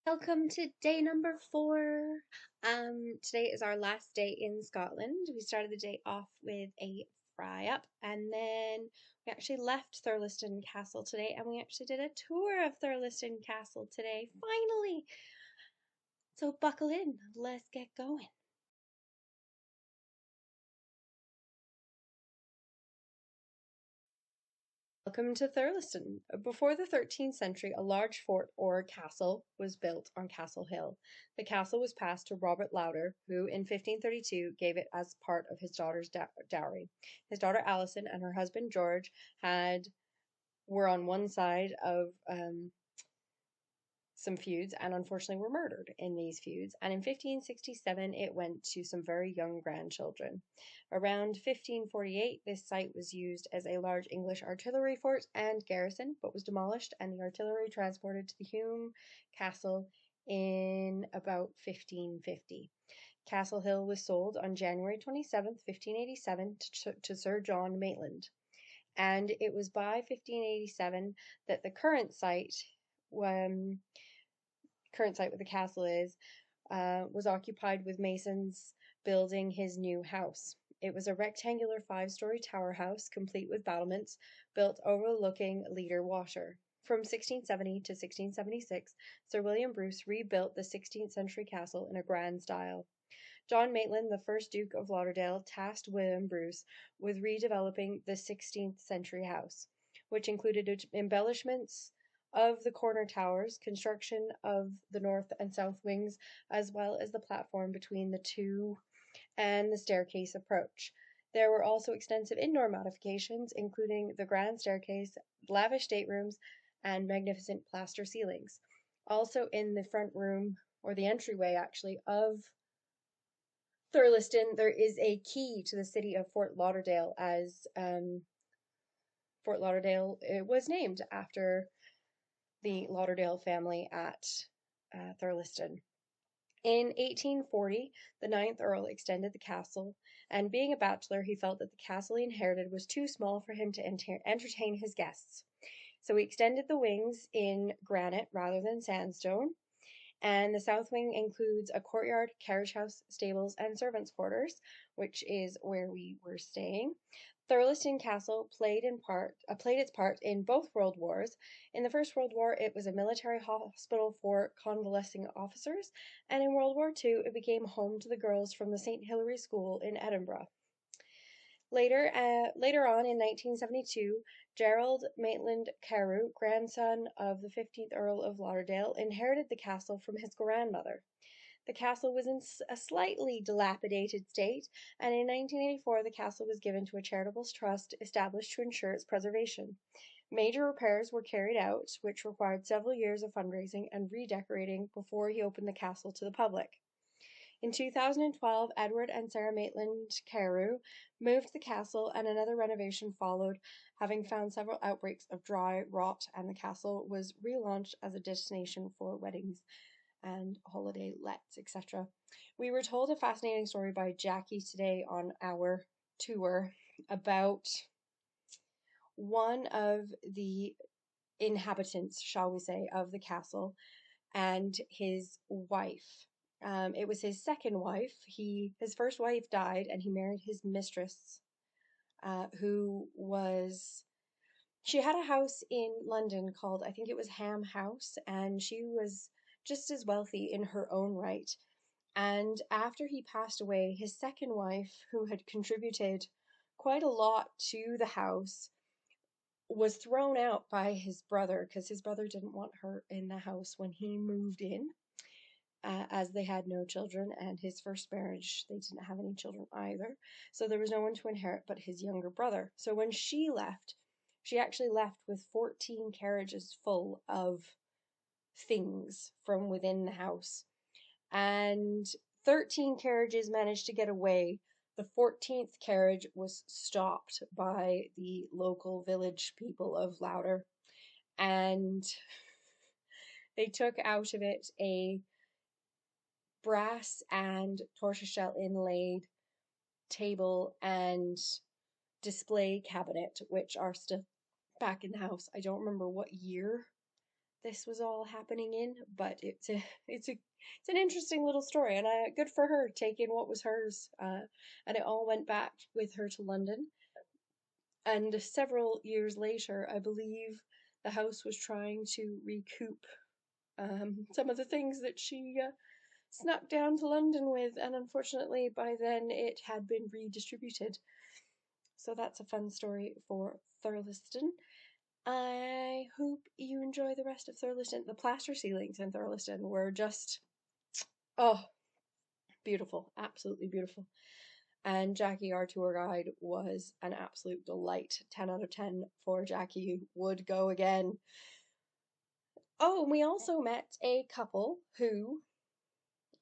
Welcome to day number 4. Today is our last day in Scotland. We started the day off with a fry up, and then we actually left Thirlestane Castle today, and we actually did a tour of Thirlestane Castle today, finally. So buckle in, let's get going. Welcome to Thirlestane. Before the 13th century, a large fort or castle was built on Castle Hill. The castle was passed to Robert Lauder, who in 1532 gave it as part of his daughter's dowry. His daughter Alison and her husband George were on one side of some feuds and unfortunately were murdered in these feuds. And in 1567, it went to some very young grandchildren. Around 1548, this site was used as a large English artillery fort and garrison, but was demolished and the artillery transported to the Hume Castle in about 1550. Castle Hill was sold on January 27th, 1587 to Sir John Maitland. And it was by 1587 that the current site where the castle is, was occupied with masons building his new house. It was a rectangular 5-story tower house, complete with battlements, built overlooking Leader Water. From 1670 to 1676, Sir William Bruce rebuilt the 16th century castle in a grand style. John Maitland, the first Duke of Lauderdale, tasked William Bruce with redeveloping the 16th century house, which included embellishments of the corner towers, construction of the north and south wings, as well as the platform between the two and the staircase approach. There were also extensive indoor modifications, including the grand staircase, lavish staterooms, and magnificent plaster ceilings. Also in the front room, or the entryway actually, of Thirlestane, there is a key to the city of Fort Lauderdale, as Fort Lauderdale it was named after the Lauderdale family at Thirlestane. In 1840, the 9th Earl extended the castle, and being a bachelor, he felt that the castle he inherited was too small for him to entertain his guests. So he extended the wings in granite rather than sandstone, and the south wing includes a courtyard, carriage house, stables, and servants' quarters, which is where we were staying. Thirlestane Castle played its part in both World Wars. In the First World War, it was a military hospital for convalescing officers, and in World War II, it became home to the girls from the St. Hilary School in Edinburgh. Later on in 1972, Gerald Maitland Carew, grandson of the 15th Earl of Lauderdale, inherited the castle from his grandmother. The castle was in a slightly dilapidated state, and in 1984 the castle was given to a charitable trust established to ensure its preservation. Major repairs were carried out, which required several years of fundraising and redecorating before he opened the castle to the public. In 2012, Edward and Sarah Maitland Carew moved the castle, and another renovation followed, having found several outbreaks of dry rot, and the castle was relaunched as a destination for weddings and holiday lets, etc. We were told a fascinating story by Jackie today on our tour about one of the inhabitants, shall we say, of the castle and his wife. It was his second wife. His first wife died, and he married his mistress, she had a house in London called, I think it was Ham House, and she was just as wealthy in her own right. And after he passed away, his second wife, who had contributed quite a lot to the house, was thrown out by his brother because his brother didn't want her in the house when he moved in. As they had no children, and his first marriage, they didn't have any children either. So there was no one to inherit but his younger brother. So when she left, she actually left with 14 carriages full of things from within the house. And 13 carriages managed to get away. The 14th carriage was stopped by the local village people of Lauder, and they took out of it a brass and tortoiseshell inlaid table and display cabinet, which are still back in the house. I don't remember what year this was all happening in, but it's an interesting little story, and good for her taking what was hers. And it all went back with her to London. And several years later, I believe the house was trying to recoup some of the things that she snuck down to London with, and unfortunately by then it had been redistributed. So that's a fun story for Thirlestane. I hope you enjoy the rest of Thirlestane. The plaster ceilings in Thirlestane were just, oh, beautiful, absolutely beautiful. And Jackie, our tour guide, was an absolute delight. 10 out of 10 for Jackie. Would go again. Oh, and we also met a couple who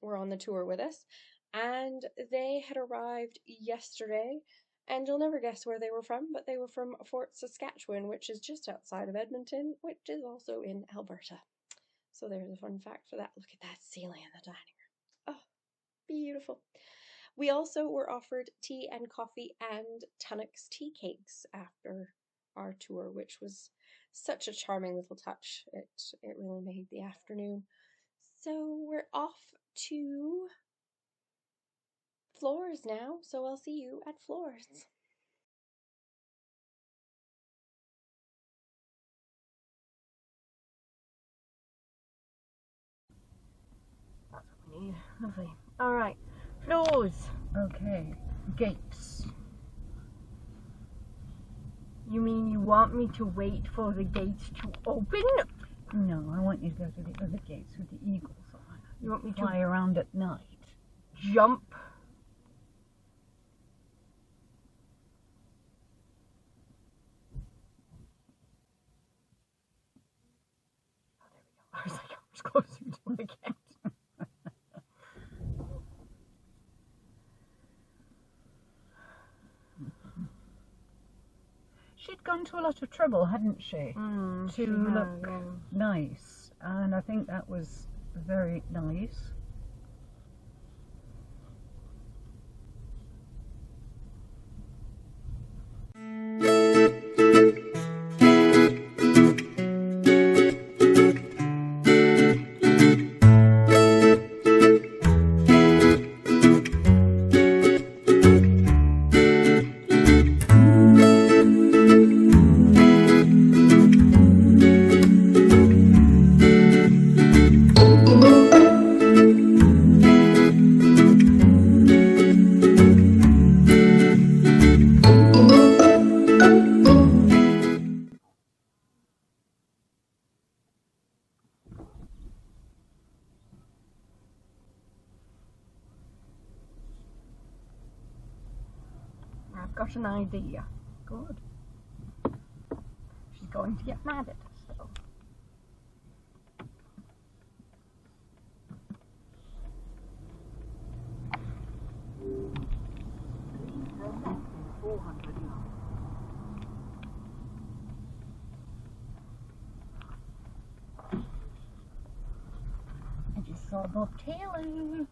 were on the tour with us, and they had arrived yesterday, and you'll never guess where they were from, but they were from Fort Saskatchewan, which is just outside of Edmonton, which is also in Alberta. So there's a fun fact for that. Look at that ceiling in the dining room. Oh, beautiful. We also were offered tea and coffee and Tunnock's tea cakes after our tour, which was such a charming little touch. It really made the afternoon. So we're off to Floors now, so I'll see you at Floors. That's what we need. Lovely. Alright, Floors. Okay, gates. You mean you want me to wait for the gates to open? No, I want you to go to the other gates with the eagles on. You want me to fly around at night. jump? Oh, there we go. I was like, how much closer do I get? She'd gone to a lot of trouble, hadn't she? To look nice, and I think that was very nice. I've got an idea. Good. She's going to get mad at us, though. I just saw Bob Taylor.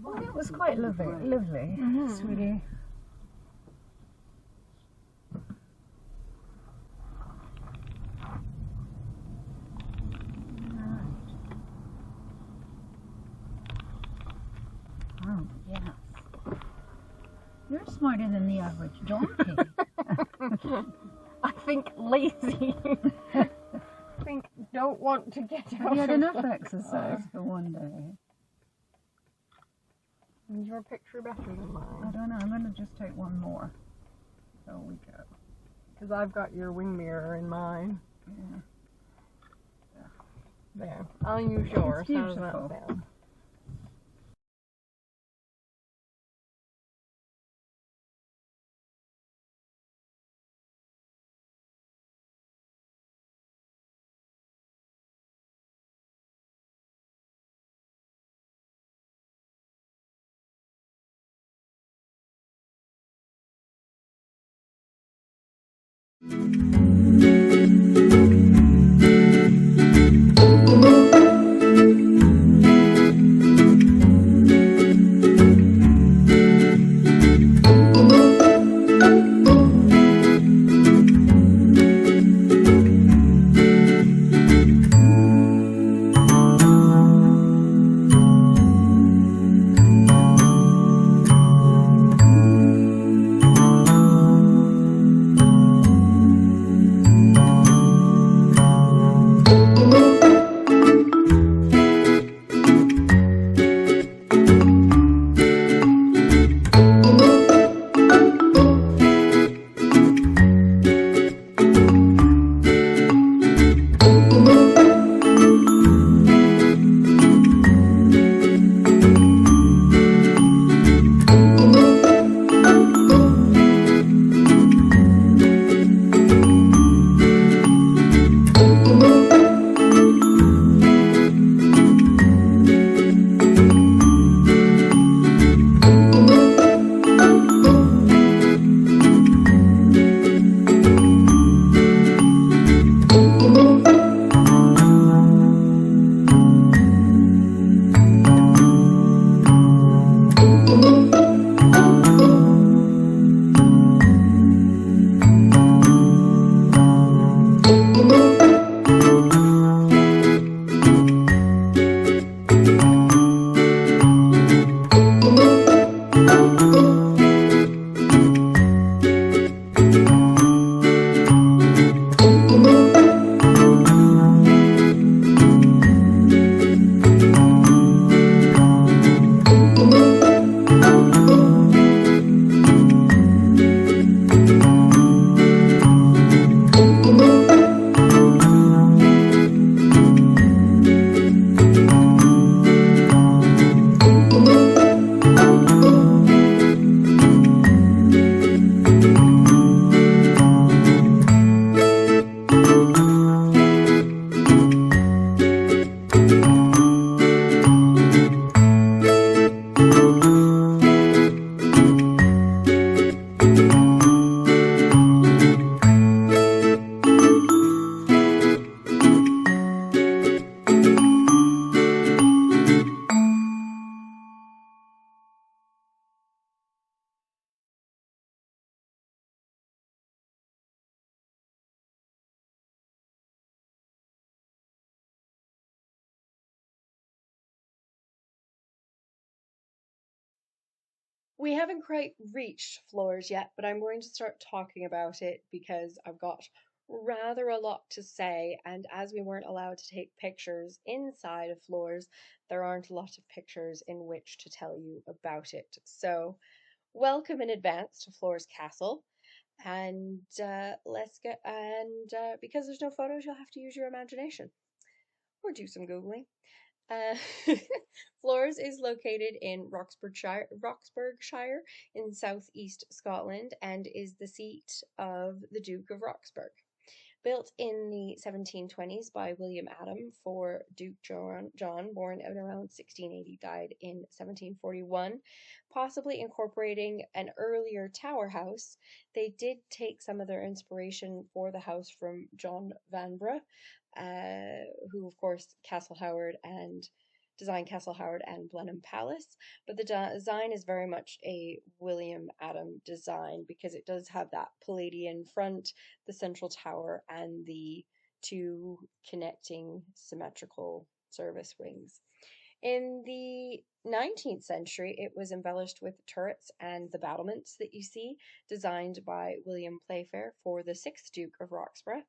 Well, that was quite lovely, sweetie. Oh, yes. You're smarter than the average donkey. I think lazy. I think don't want to get out. You had enough exercise for one day. Is your picture better than mine? I don't know, I'm going to just take one more. There we go. Because I've got your wing mirror in mine. Yeah. There. I'll use yours. It's How does that beautiful. sound? We haven't quite reached floors yet, but I'm going to start talking about it because I've got rather a lot to say. And as we weren't allowed to take pictures inside of floors, there aren't a lot of pictures in which to tell you about it. So, welcome in advance to Floors Castle. And let's get, and because there's no photos, you'll have to use your imagination or do some Googling. Uh, Flores is located in Roxburghshire in southeast Scotland and is the seat of the Duke of Roxburgh. Built in the 1720s by William Adam for Duke John, born in around 1680, died in 1741, possibly incorporating an earlier tower house. They did take some of their inspiration for the house from John Vanbrugh, who, of course, designed Castle Howard and Blenheim Palace, but the design is very much a William Adam design because it does have that Palladian front, the central tower, and the two connecting symmetrical service wings. In the 19th century, it was embellished with turrets and the battlements that you see, designed by William Playfair for the 6th Duke of Roxburgh,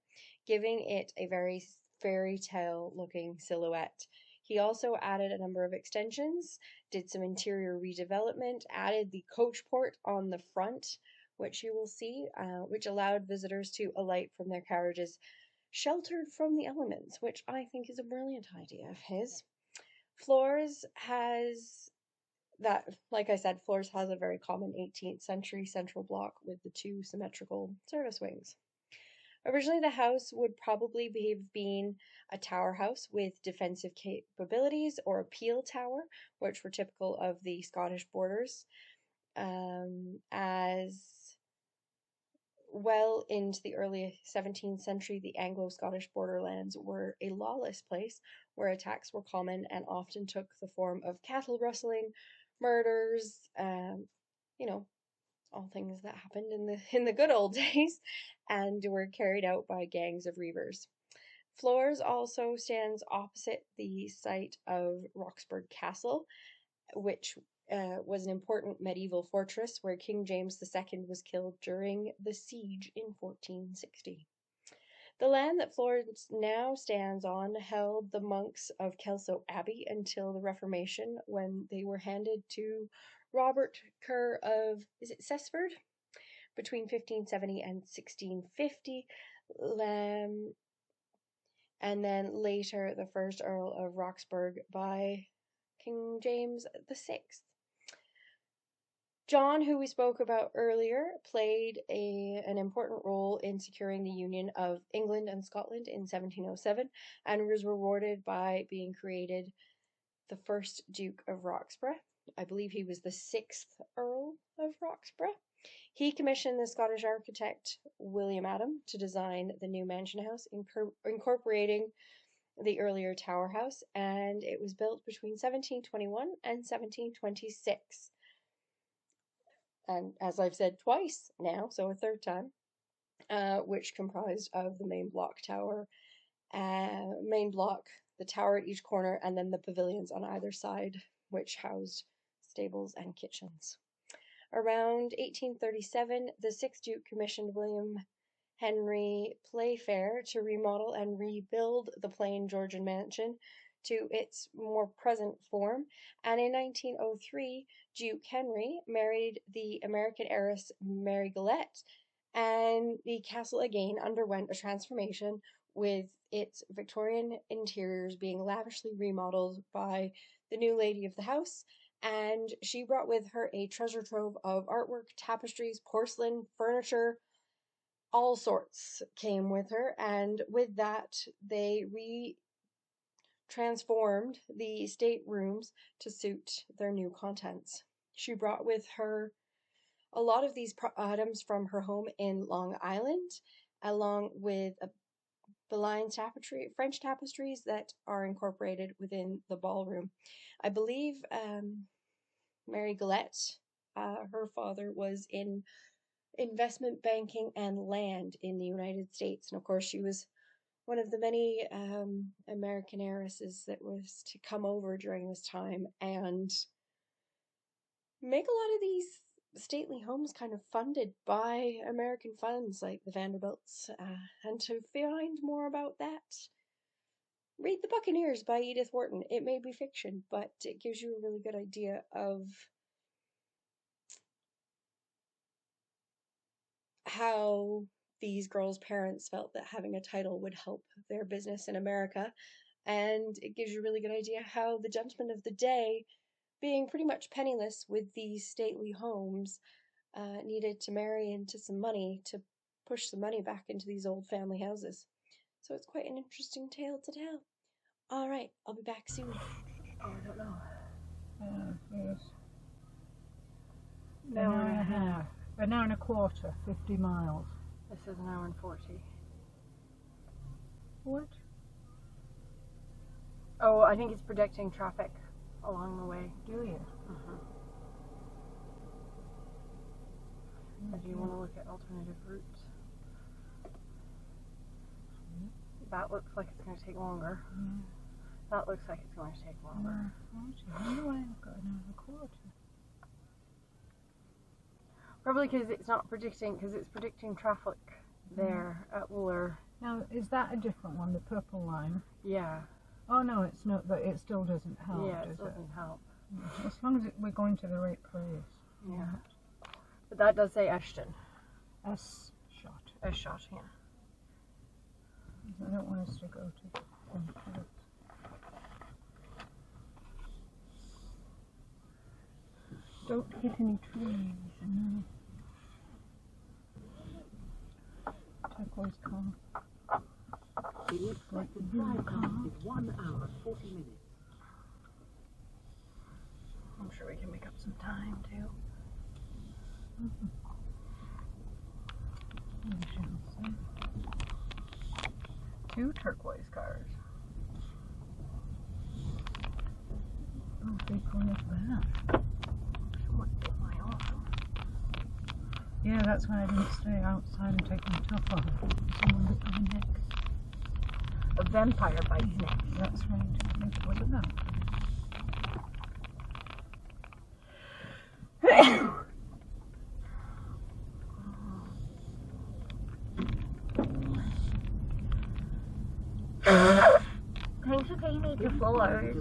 giving it a very fairy tale looking silhouette. He also added a number of extensions, did some interior redevelopment, added the coach port on the front, which you will see, which allowed visitors to alight from their carriages sheltered from the elements, which I think is a brilliant idea of his. Floors has that, like I said, Floors has a very common 18th century central block with the two symmetrical service wings. Originally, the house would probably have been a tower house with defensive capabilities or a peel tower, which were typical of the Scottish borders. As well into the early 17th century, the Anglo-Scottish borderlands were a lawless place where attacks were common and often took the form of cattle rustling, murders, you know, all things that happened in the good old days, and were carried out by gangs of reavers. Floors also stands opposite the site of Roxburgh Castle, which was an important medieval fortress where King James II was killed during the siege in 1460. The land that Florence now stands on held the monks of Kelso Abbey until the Reformation, when they were handed to Robert Kerr of, is it Cessford? Between 1570 and 1650, and then later the first Earl of Roxburgh by King James VI. John, who we spoke about earlier, played an important role in securing the union of England and Scotland in 1707 and was rewarded by being created the first Duke of Roxburgh. I believe he was the 6th Earl of Roxburgh. He commissioned the Scottish architect William Adam to design the new mansion house, incorporating the earlier tower house, and it was built between 1721 and 1726. And as I've said twice now, so a third time, which comprised of the main block, the tower at each corner, and then the pavilions on either side, which housed stables and kitchens. Around 1837, the 6th Duke commissioned William Henry Playfair to remodel and rebuild the plain Georgian mansion to its more present form, and in 1903, Duke Henry married the American heiress Mary Gillette, and the castle again underwent a transformation, with its Victorian interiors being lavishly remodeled by the new lady of the house, and she brought with her a treasure trove of artwork, tapestries, porcelain, furniture, all sorts came with her, and with that they transformed the staterooms to suit their new contents. She brought with her a lot of these items from her home in Long Island, along with a French tapestries that are incorporated within the ballroom. I believe Mary Gillette, her father was in investment banking and land in the United States, and of course she was one of the many American heiresses that was to come over during this time and make a lot of these stately homes kind of funded by American funds like the Vanderbilts. And to find more about that, read The Buccaneers by Edith Wharton. It may be fiction, but it gives you a really good idea of how these girls' parents felt that having a title would help their business in America. And it gives you a really good idea how the gentlemen of the day, being pretty much penniless with these stately homes, needed to marry into some money to push the money back into these old family houses. So it's quite an interesting tale to tell. All right, I'll be back soon. Oh, I don't know. Yes. An hour and a half. An hour and a quarter, 50 miles. This is an hour and 40. What? Oh, I think it's predicting traffic along the way. Do you? Do you want to look at alternative routes? That looks like it's going to take longer. That looks like it's going to take longer. Anyway, I've got an hour and a quarter. Probably because it's not predicting, because it's predicting traffic there at Wooler. Now, is that a different one, the purple line? Yeah. Oh no, it's not, but it still doesn't help, Yeah, it does doesn't help. As long as we're going to the right place. Yeah. But that does say Eshott. Eshott. Eshott, yeah. I don't want us to go to Eshott. Don't hit any trees. No. Turquoise car. The expected drive time is 1 hour 40 minutes. I'm sure we can make up some time too. We shall see. 2 turquoise cars. Oh, big one is that. Someone bit my arm. Yeah, that's why I didn't stay outside and take my top off. Someone bit my neck. A vampire bites next. That's right. I think it was a vampire. Thanks for taking me to floors.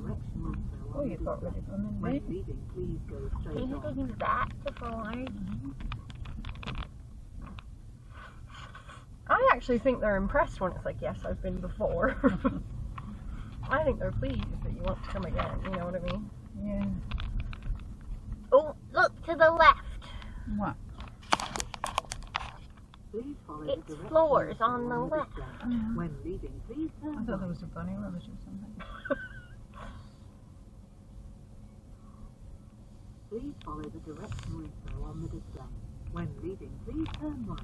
Oh, you got rid of them in When there. leaving, please go straight Thanks for on. taking me back to floors. I actually think they're impressed when it's like, yes, I've been before. I think they're pleased that you want to come again, you know what I mean? Yeah. Oh, look to the left. What? Please follow It's the directions floors on the the left. display. When leaving, please I turn thought there right. was a bunny rabbit or something. Please follow the directional info on the display. When leaving, please turn right.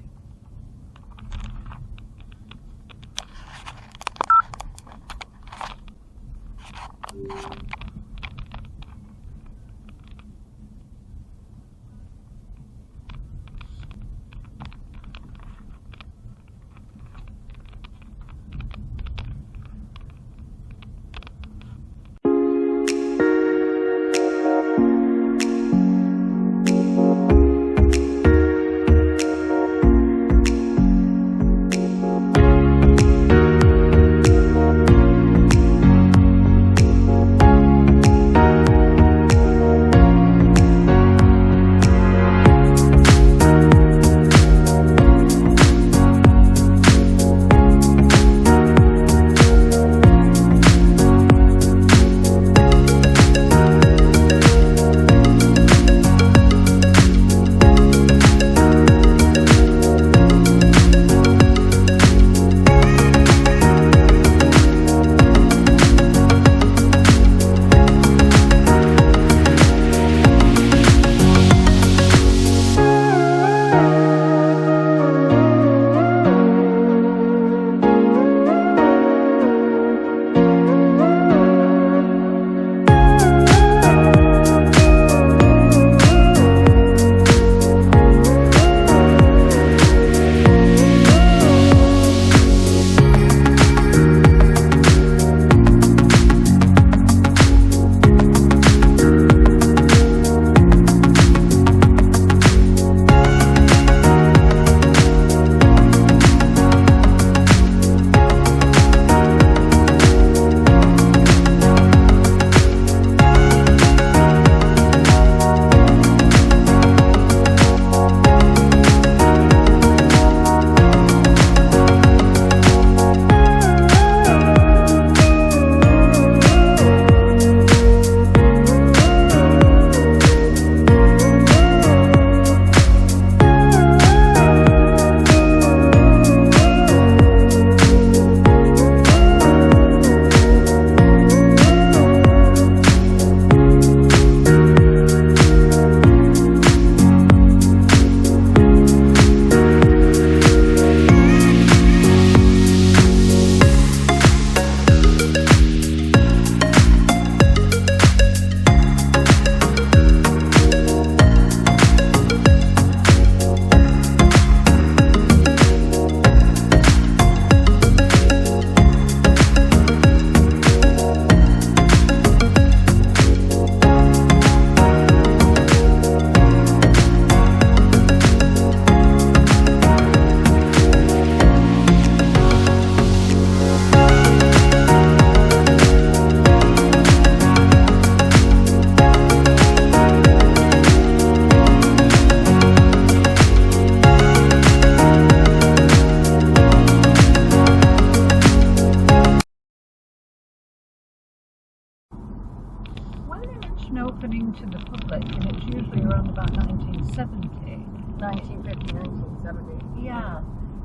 an opening to the public, and it's usually around about 1970. 1950, 1970. Yeah,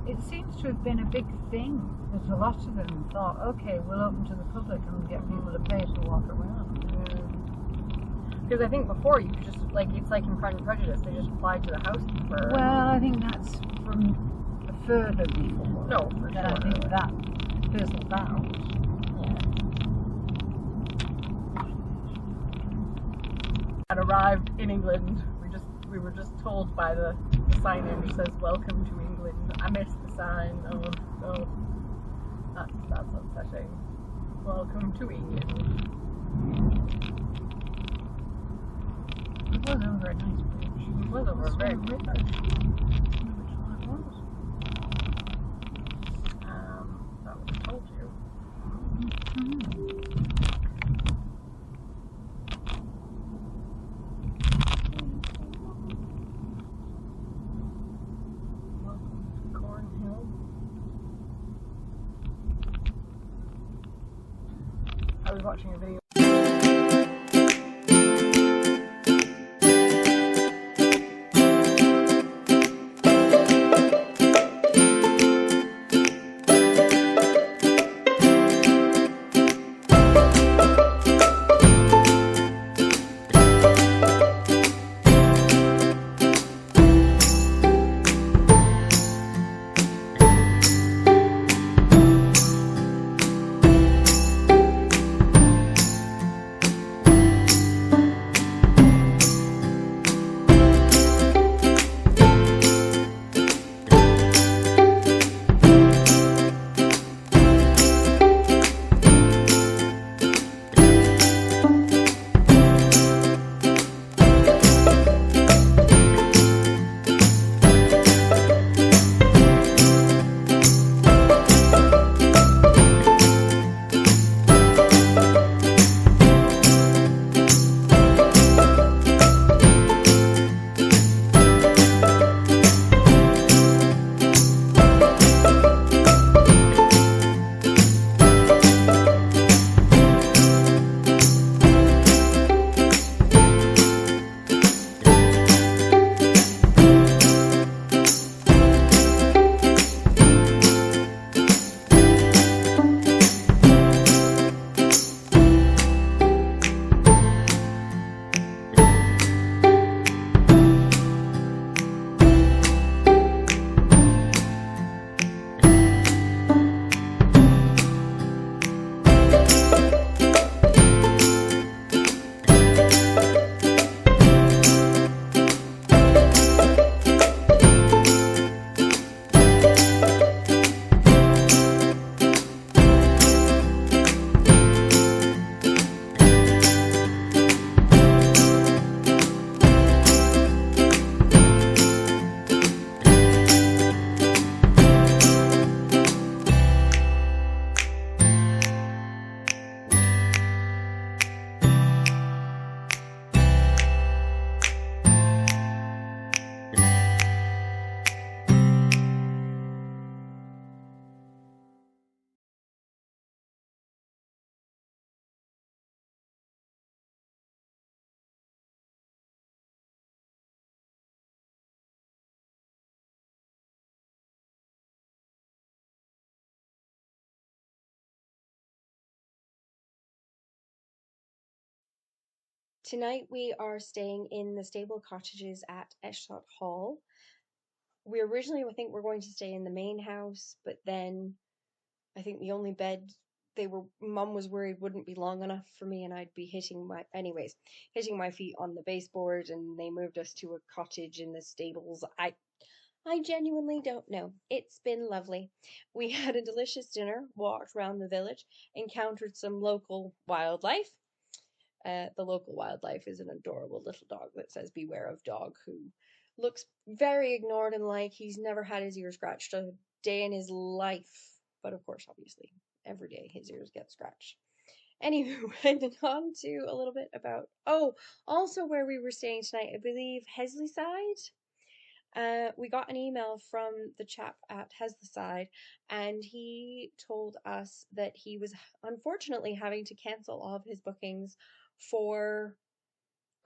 it seems to have been a big thing, because a lot of them thought, okay, we'll open to the public and get people to pay to walk around. Because I think before you could just, like, it's like in Pride and Prejudice, they just applied to the housekeeper. Well, I think that's from further before. No, for Then sure. I think that fizzled out. Had arrived in England. We were just told by the sign-in which says "Welcome to England." I missed the sign. Oh, that's upsetting. Welcome to England. It was over a nice bridge. It was over a very good bridge. Which one it was? That was told you. Welcome to Cornhill. I was watching a video. Tonight we are staying in the stable cottages at Eshott Hall. We originally, I think, we're going to stay in the main house, but then I think the only bed Mum was worried wouldn't be long enough for me, and I'd be hitting my feet on the baseboard, and they moved us to a cottage in the stables. I genuinely don't know. It's been lovely. We had a delicious dinner, walked around the village, encountered some local wildlife. The local wildlife is an adorable little dog that says "Beware of Dog," who looks very ignored and like he's never had his ear scratched a day in his life. But of course, obviously, every day his ears get scratched. Anywho, heading on to a little bit about, also where we were staying tonight, I believe Heslyside. We got an email from the chap at Heslyside, and he told us that he was unfortunately having to cancel all of his bookings for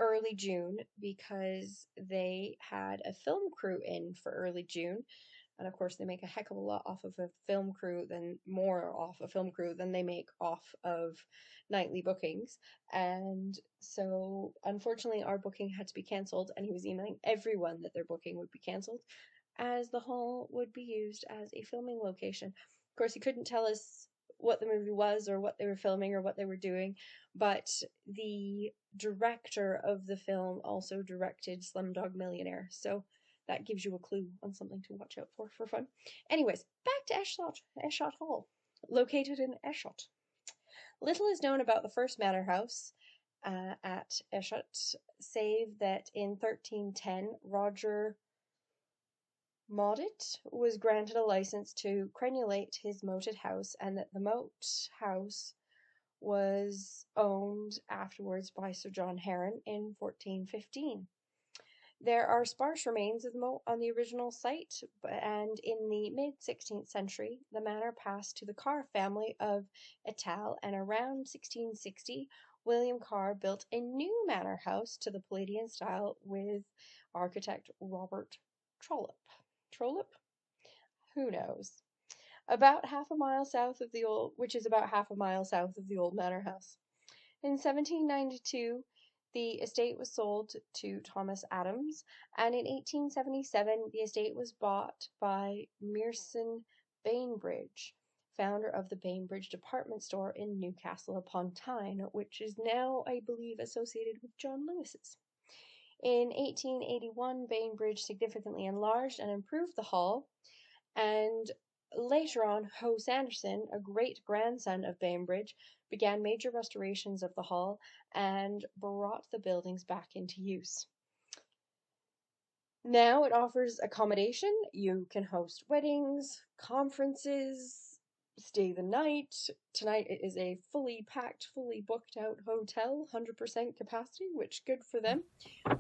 early June because they had a film crew in for early June. And of course, they make a heck of a lot off of a film crew than they make off of nightly bookings. And so, unfortunately, our booking had to be cancelled, and he was emailing everyone that their booking would be cancelled, as the hall would be used as a filming location. Of course, he couldn't tell us what the movie was or what they were filming or what they were doing, but the director of the film also directed Slumdog Millionaire, so that gives you a clue on something to watch out for fun. Anyways, back to Eshott Hall, located in Eshott. Little is known about the first manor house at Eshott, save that in 1310, Roger Maudet was granted a license to crenulate his moated house, and that the moat house was owned afterwards by Sir John Heron in 1415. There are sparse remains of the moat on the original site, and in the mid-16th century, the manor passed to the Carr family of Etal, and around 1660, William Carr built a new manor house to the Palladian style with architect Robert Trollope. Trollope? Who knows? About half a mile south of the old manor house. In 1792, the estate was sold to Thomas Adams, and in 1877 the estate was bought by Mearson Bainbridge, founder of the Bainbridge department store in Newcastle upon Tyne, which is now, I believe, associated with John Lewis's. In 1881, Bainbridge significantly enlarged and improved the hall, and later on, Ho Sanderson, a great-grandson of Bainbridge, began major restorations of the hall and brought the buildings back into use. Now it offers accommodation. You can host weddings, conferences, stay the night. Tonight it is a fully packed, fully booked out hotel, 100% capacity, which good for them.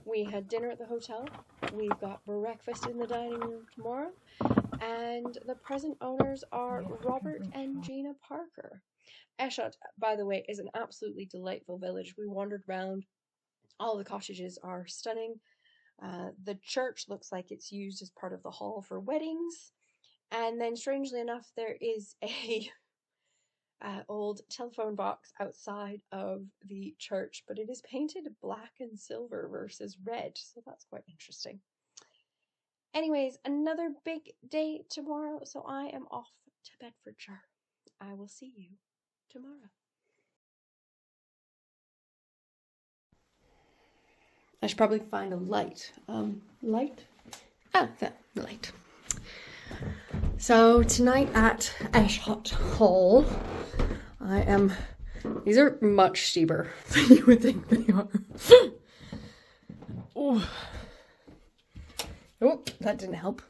We had dinner at the hotel. We've got breakfast in the dining room tomorrow. And the present owners are Robert and Gina Parker. Eshott, by the way, is an absolutely delightful village. We wandered around. All the cottages are stunning. The church looks like it's used as part of the hall for weddings. And then, strangely enough, there is a old telephone box outside of the church, but it is painted black and silver versus red, so that's quite interesting. Anyways, another big day tomorrow, so I am off to Bedfordshire. I will see you tomorrow. I should probably find a light. Light? Oh, that light. So tonight at Eshott Hall, these are much steeper than you would think they are. Oh, that didn't help.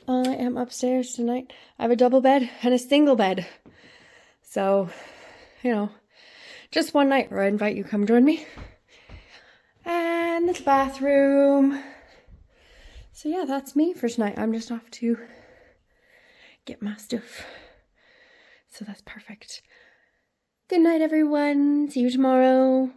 I am upstairs tonight. I have a double bed and a single bed. So, just one night where I invite you to come join me. And little bathroom. So yeah, that's me for tonight. I'm just off to get my stuff. So that's perfect. Good night, everyone. See you tomorrow.